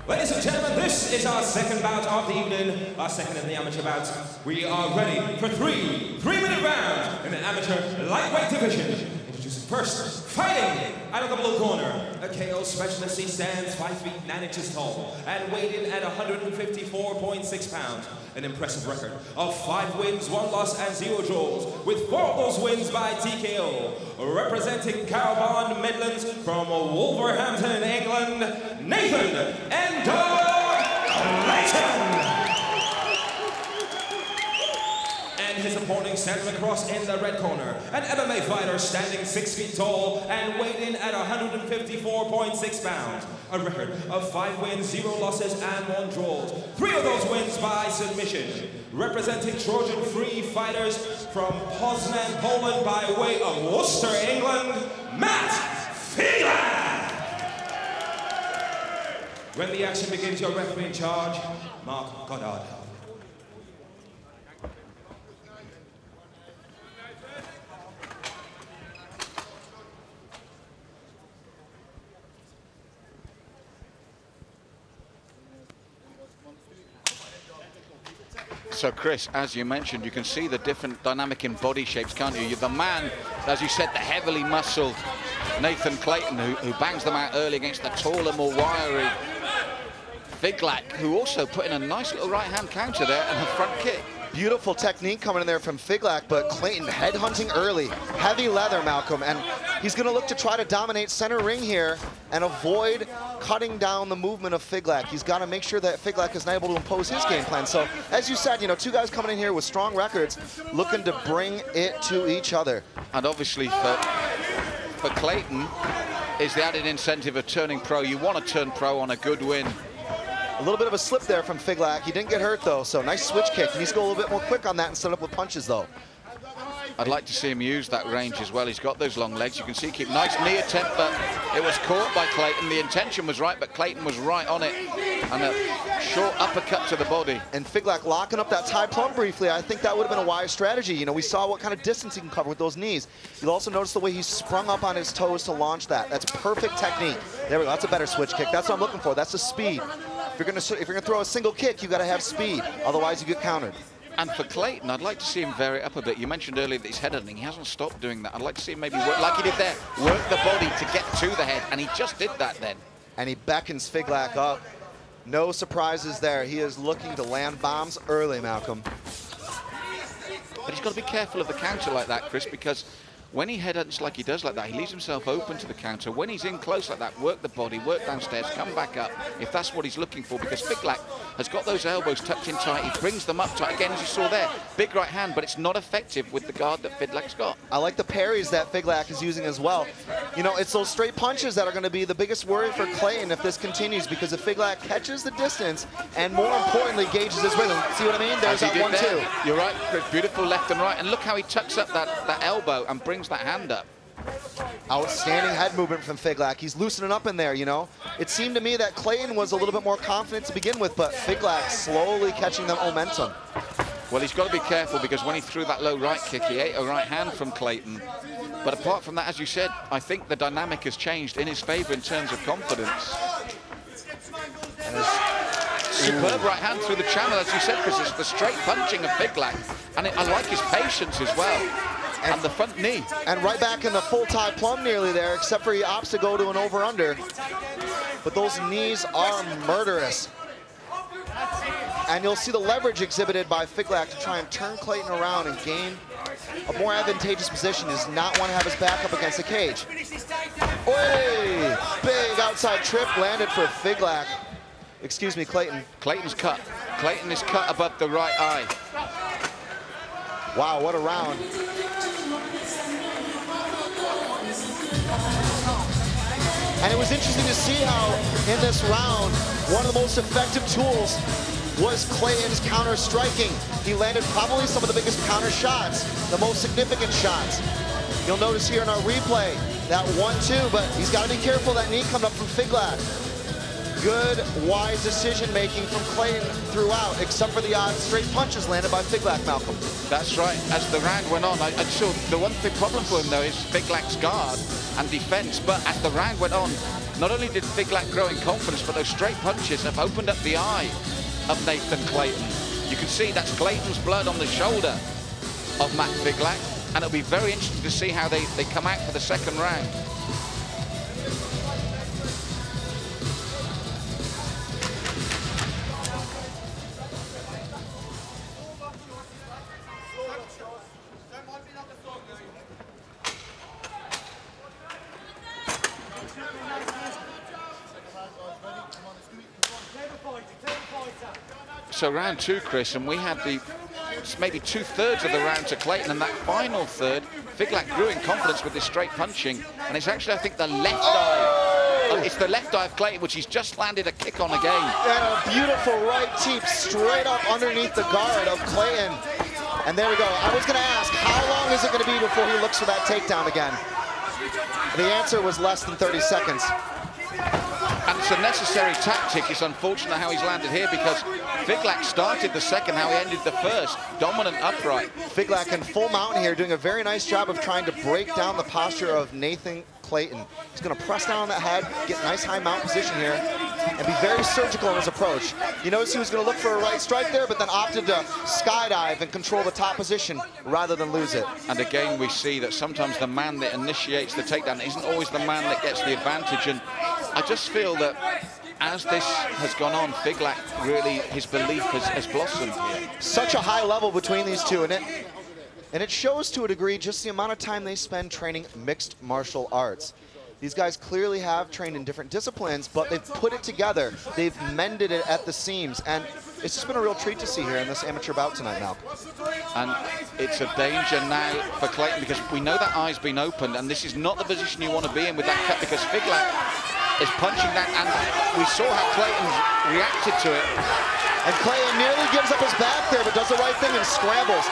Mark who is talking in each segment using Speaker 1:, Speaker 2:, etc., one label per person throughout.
Speaker 1: Ladies and gentlemen, this is our second bout of the evening, our second in the amateur bout. We are ready for three-minute rounds in the amateur lightweight division. Introducing first, fighting out of the blue corner, a KO specialist. He stands 5 feet 9 inches tall and weighed in at 154.6 pounds. An impressive record of 5 wins, 1 loss, and 0 draws, with 4 of those wins by TKO. Representing Carbon Midlands from Wolverhampton, England, Nathan NDogg Clayton. And his opponent standing across in the red corner, an MMA fighter standing 6 feet tall and weighed in at 154.6 pounds. A record of 5 wins, 0 losses, and 1 draws. 3 of those wins by submission. Representing Trojan Free Fighters from Poznan, Poland, by way of Worcester, England, Matt Figlak. When the action begins, your referee in charge, Mark Goddard.
Speaker 2: So Chris, as you mentioned, you can see the different dynamic in body shapes, can't you? The man, as you said, the heavily muscled Nathan Clayton, who bangs them out early against the taller, more wiry Figlak, who also put in a nice little right-hand counter there and a front kick.
Speaker 3: Beautiful technique coming in there from Figlak, but Clayton headhunting early. Heavy leather, Malcolm, and he's going to look to try to dominate center ring here and avoid cutting down the movement of Figlak. He's got to make sure that Figlak is not able to impose his game plan. So, as you said, you know, 2 guys coming in here with strong records, looking to bring it to each other.
Speaker 2: And obviously for Clayton is the added incentive of turning pro. You want to turn pro on a good win.
Speaker 3: A little bit of a slip there from Figlak. He didn't get hurt, though, so nice switch kick. He needs to go a little bit more quick on that and set up with punches, though.
Speaker 2: I'd like to see him use that range as well. He's got those long legs. You can see keep nice knee attempt, but it was caught by Clayton. The intention was right, but Clayton was right on it. And a short uppercut to the body. And
Speaker 3: Figlak locking up that tie plum briefly. I think that would have been a wise strategy. You know, we saw what kind of distance he can cover with those knees. You'll also notice the way he sprung up on his toes to launch that. That's perfect technique. There we go. That's a better switch kick. That's what I'm looking for. That's the speed. If you're gonna throw a single kick, you got to have speed. Otherwise, you get countered.
Speaker 2: And for Clayton, I'd like to see him vary up a bit. You mentioned earlier that he's headhunting. He hasn't stopped doing that. I'd like to see him maybe work like he did there. Work the body to get to the head, and he just did that then.
Speaker 3: And he beckons Figlak up. No surprises there. He is looking to land bombs early, Malcolm.
Speaker 2: But he's got to be careful of the counter like that, Chris, because when he headhunts like he does like that, he leaves himself open to the counter. When he's in close like that, work the body, work downstairs, come back up, if that's what he's looking for, because Figlak has got those elbows tucked in tight. He brings them up tight, again, as you saw there. Big right hand, but it's not effective with the guard that Figlak's got.
Speaker 3: I like the parries that Figlak is using as well. You know, it's those straight punches that are going to be the biggest worry for Clayton if this continues, because if Figlak catches the distance and, more importantly, gauges his rhythm. See what I mean? There's that 1-2.
Speaker 2: You're right, Chris. Beautiful left and right. And look how he tucks up that elbow and brings that hand up.
Speaker 3: Outstanding head movement from Figlak. He's loosening up in there, you know. It seemed to me that Clayton was a little bit more confident to begin with, but Figlak slowly catching the momentum.
Speaker 2: Well, he's got to be careful, because when he threw that low right kick, he ate a right hand from Clayton. But apart from that, as you said, I think the dynamic has changed in his favor in terms of confidence. And superb right hand through the channel, as you said, Chris. It's the straight punching of Figlak. And I like his patience as well. And the front knee.
Speaker 3: And right back in the full tie plum nearly there, except for he opts to go to an over-under. But those knees are murderous. And you'll see the leverage exhibited by Figlak to try and turn Clayton around and gain a more advantageous position. He does not want to have his back up against the cage. Oy! Big outside trip landed for Figlak. Excuse me, Clayton.
Speaker 2: Clayton's cut. Clayton is cut above the right eye.
Speaker 3: Wow, what a round. And it was interesting to see how, in this round, one of the most effective tools was Clayton's counter striking. He landed probably some of the biggest counter shots, the most significant shots. You'll notice here in our replay, that 1-2, but he's got to be careful, that knee coming up from Figlak. Good, wise decision-making from Clayton throughout, except for the odd straight punches landed by Figlak, Malcolm.
Speaker 2: That's right. As the round went on, I saw the one big problem for him, though, is Figlak's guard and defense. But as the round went on, not only did Figlak grow in confidence, but those straight punches have opened up the eye of Nathan Clayton. You can see that's Clayton's blood on the shoulder of Matt Figlak, and it'll be very interesting to see how they come out for the second round. So round two, Chris, and we had maybe 2/3 of the round to Clayton, and that final third, Figlak grew in confidence with his straight punching, and it's actually, I think, the left eye. It's the left eye of Clayton, which he's just landed a kick on again.
Speaker 3: And a beautiful right teep straight up underneath the guard of Clayton. And there we go. I was going to ask, how long is it going to be before he looks for that takedown again? The answer was less than 30 seconds.
Speaker 2: And it's a necessary tactic. It's unfortunate how he's landed here because Figlak started the second, how he ended the first. Dominant upright.
Speaker 3: Figlak in full mount here, doing a very nice job of trying to break down the posture of Nathan Clayton. He's going to press down on that head, get a nice high mount position here, and be very surgical in his approach. You notice he was going to look for a right strike there, but then opted to skydive and control the top position rather than lose it.
Speaker 2: And again, we see that sometimes the man that initiates the takedown isn't always the man that gets the advantage. And I just feel that as this has gone on, Figlak really, his belief has blossomed here.
Speaker 3: Such a high level between these two, and it shows to a degree just the amount of time they spend training mixed martial arts. These guys clearly have trained in different disciplines, but they've put it together. They've mended it at the seams, and it's just been a real treat to see here in this amateur bout tonight, Malcolm.
Speaker 2: And it's a danger now for Clayton because we know that eye's been opened, and this is not the position you want to be in with that cut because Figlak is punching that, and we saw how Clayton reacted to it.
Speaker 3: And Clayton nearly gives up his back there, but does the right thing and scrambles.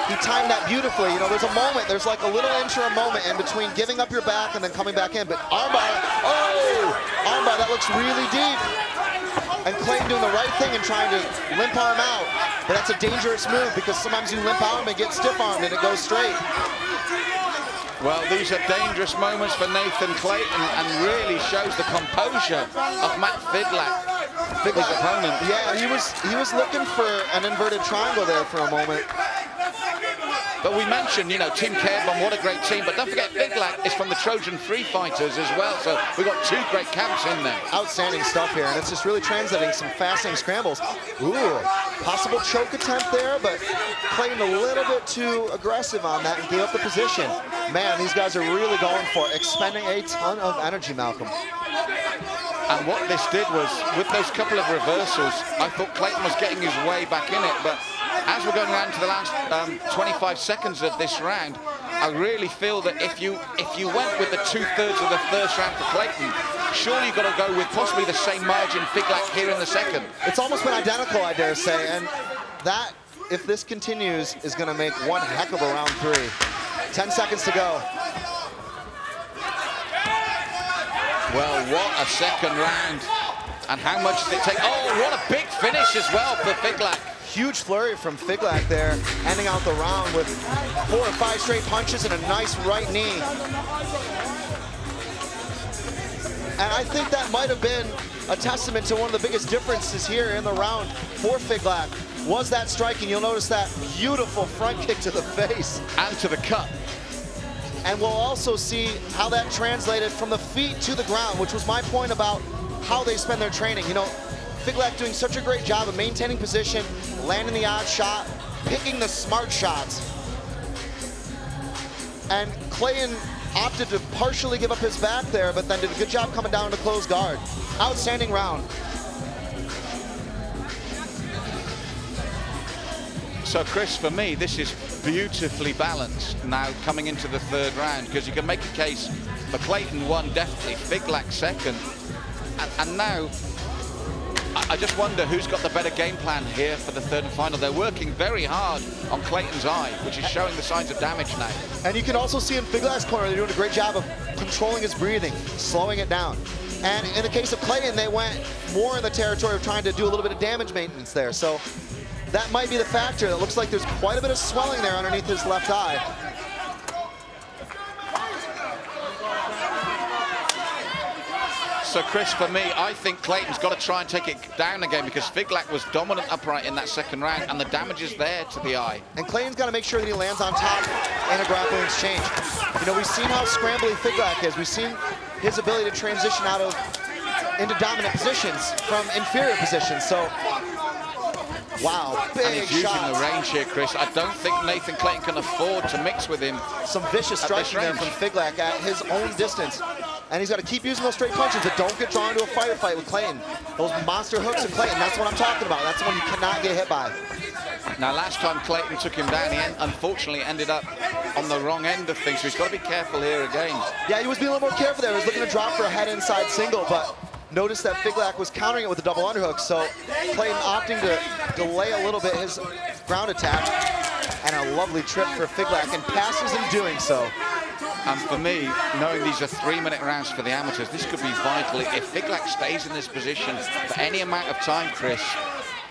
Speaker 3: He timed that beautifully. You know, there's a moment, there's like a little interim moment in between giving up your back and then coming back in. But armbar, oh! Armbar, that looks really deep. And Clayton doing the right thing and trying to limp arm out. But that's a dangerous move because sometimes you limp arm and get stiff armed and it goes straight.
Speaker 2: Well, these are dangerous moments for Nathan Clayton and really shows the composure of Matt Figlak, his opponent.
Speaker 3: Yeah, he was looking for an inverted triangle there for a moment.
Speaker 2: But we mentioned, you know, Team Carbon, what a great team. But don't forget, Figlak is from the Trojan Free Fighters as well. So we've got two great camps in there.
Speaker 3: Outstanding stuff here, and it's just really translating some fascinating scrambles. Ooh, possible choke attempt there, but Clayton a little bit too aggressive on that and gave up the position. Man, these guys are really going for it, expending a ton of energy, Malcolm.
Speaker 2: And what this did was, with those couple of reversals, I thought Clayton was getting his way back in it. But as we're going around to the last 25 seconds of this round, I really feel that if you went with the 2/3 of the first round for Clayton, surely you've got to go with possibly the same margin Figlak here in the second.
Speaker 3: It's almost been identical, I dare say, and that, if this continues, is going to make one heck of a round three. 10 seconds to go.
Speaker 2: Well, what a second round. And how much does it take? Oh, what a big finish as well for Figlak.
Speaker 3: Huge flurry from Figlak there, ending out the round with 4 or 5 straight punches and a nice right knee. And I think that might have been a testament to one of the biggest differences here in the round for Figlak, was that striking. You'll notice that beautiful front kick to the face.
Speaker 2: And to the cut.
Speaker 3: And we'll also see how that translated from the feet to the ground, which was my point about how they spend their training. You know, Figlak doing such a great job of maintaining position, landing the odd shot, picking the smart shots. And Clayton opted to partially give up his back there, but then did a good job coming down to close guard. Outstanding round.
Speaker 2: So Chris, for me, this is beautifully balanced now coming into the third round, because you can make a case for Clayton 1, definitely, Figlak 2nd. And now, I just wonder who's got the better game plan here for the third and final. They're working very hard on Clayton's eye, which is showing the signs of damage now.
Speaker 3: And you can also see in Figlak's corner, they're doing a great job of controlling his breathing, slowing it down. And in the case of Clayton, they went more in the territory of trying to do a little bit of damage maintenance there. So that might be the factor. It looks like there's quite a bit of swelling there underneath his left eye.
Speaker 2: So, Chris, for me, I think Clayton's got to try and take it down again because Figlak was dominant upright in that second round, and the damage is there to the eye.
Speaker 3: And Clayton's got to make sure that he lands on top in a grappling exchange. You know, we've seen how scrambly Figlak is. We've seen his ability to transition into dominant positions from inferior positions. So, wow, big
Speaker 2: and he's
Speaker 3: shot.
Speaker 2: using the range here, Chris. I don't think Nathan Clayton can afford to mix with him.
Speaker 3: Some vicious striking there from Figlak at his own distance. And he's got to keep using those straight punches that don't get drawn into a fight with Clayton. Those monster hooks of Clayton, that's what I'm talking about. That's the one you cannot get hit by.
Speaker 2: Now, last time Clayton took him down, he unfortunately ended up on the wrong end of things, so he's got to be careful here again.
Speaker 3: Yeah, he was being a little more careful there. He was looking to drop for a head inside single, but notice that Figlak was countering it with a double underhook, so Clayton opting to delay a little bit his ground attack. And a lovely trip for Figlak, and passes in doing so.
Speaker 2: And for me, knowing these are 3-minute rounds for the amateurs, this could be vital. If Figlak stays in this position for any amount of time, Chris,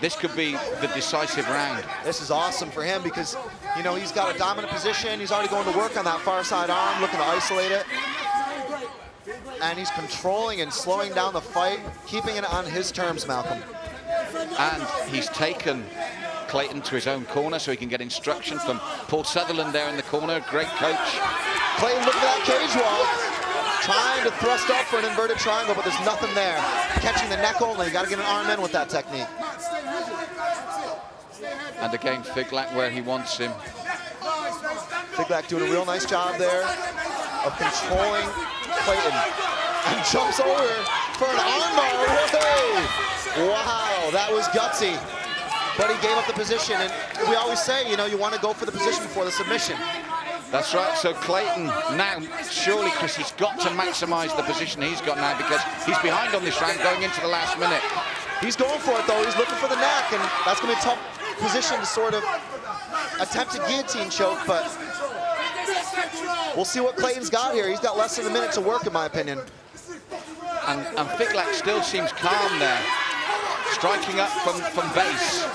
Speaker 2: this could be the decisive round.
Speaker 3: This is awesome for him because, you know, he's got a dominant position. He's already going to work on that far side arm, looking to isolate it. And he's controlling and slowing down the fight, keeping it on his terms, Malcolm.
Speaker 2: And he's taken Clayton to his own corner so he can get instruction from Paul Sutherland there in the corner. Great coach.
Speaker 3: Clayton looking at that cage walk, trying to thrust up for an inverted triangle, but there's nothing there. Catching the neck only. You got to get an arm in with that technique.
Speaker 2: And again, Figlak where he wants him.
Speaker 3: Figlak doing a real nice job there of controlling Clayton. And jumps over for an armbar. Wow, that was gutsy. But he gave up the position, and we always say, you know, you want to go for the position before the submission.
Speaker 2: That's right, so Clayton now, surely, Chris, he's got to maximize the position he's got now because he's behind on this round going into the last minute.
Speaker 3: He's going for it, though. He's looking for the neck, and that's going to be a tough position to sort of attempt a guillotine choke, but we'll see what Clayton's got here. He's got less than a minute to work, in my opinion.
Speaker 2: And Figlak still seems calm there, striking up from base.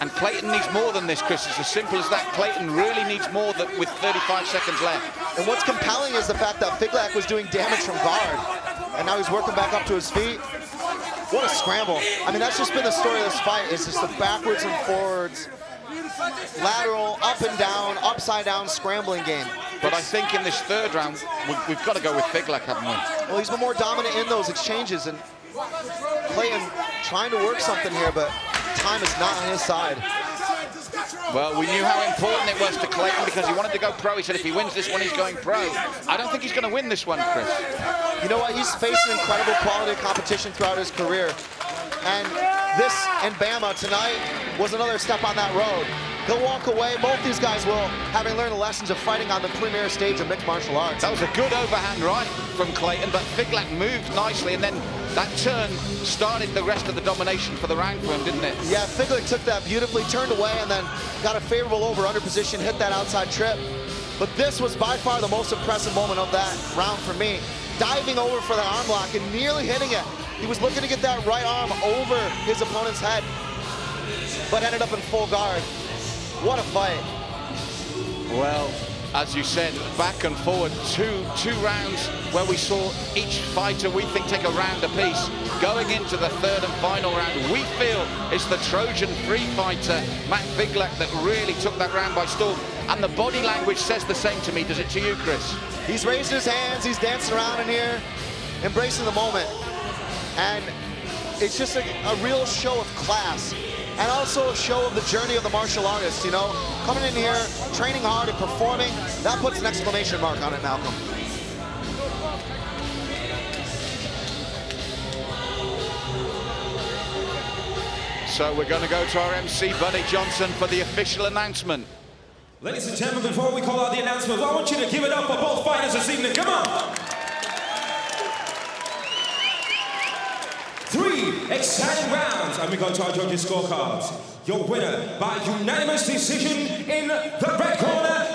Speaker 2: And Clayton needs more than this, Chris. It's as simple as that. Clayton really needs more than with 35 seconds left.
Speaker 3: And what's compelling is the fact that Figlak was doing damage from guard, and now he's working back up to his feet. What a scramble. I mean, that's just been the story of this fight. It's just the backwards and forwards, lateral, up and down, upside down scrambling game.
Speaker 2: But I think in this third round, we've got to go with Figlak, haven't we?
Speaker 3: Well, he's been more dominant in those exchanges, and Clayton trying to work something here, but time is not on his side.
Speaker 2: Well, we knew how important it was to Clayton because he wanted to go pro. He said if he wins this one, he's going pro. I don't think he's going to win this one, Chris.
Speaker 3: You know what? He's faced an incredible quality of competition throughout his career. And this and BAMMA tonight was another step on that road. He'll walk away, both these guys will, having learned the lessons of fighting on the premier stage of mixed martial arts.
Speaker 2: That was a good overhand right from Clayton, but Figlak moved nicely, and then that turn started the rest of the domination for the round for him, didn't it?
Speaker 3: Yeah, Figlak took that beautifully, turned away, and then got a favorable over-under position, hit that outside trip. But this was by far the most impressive moment of that round for me. Diving over for that arm lock and nearly hitting it. He was looking to get that right arm over his opponent's head, but ended up in full guard. What a fight.
Speaker 2: Well, as you said, back and forward, two rounds where we saw each fighter, we think, take a round apiece. Going into the third and final round, we feel it's the Trojan free fighter, Matt Figlak, that really took that round by storm. And the body language says the same to me. Does it to you, Chris?
Speaker 3: He's raising his hands, he's dancing around in here, embracing the moment. And it's just a real show of class. And also a show of the journey of the martial artist, you know? Coming in here, training hard and performing, that puts an exclamation mark on it, Malcolm.
Speaker 2: So we're going to go to our MC, Buddy Johnson, for the official announcement.
Speaker 1: Ladies and gentlemen, before we call out the announcement, I want you to give it up for both fighters this evening. Come on! 3 exciting rounds, and we go to our judges' scorecards. Your winner by unanimous decision in the red corner,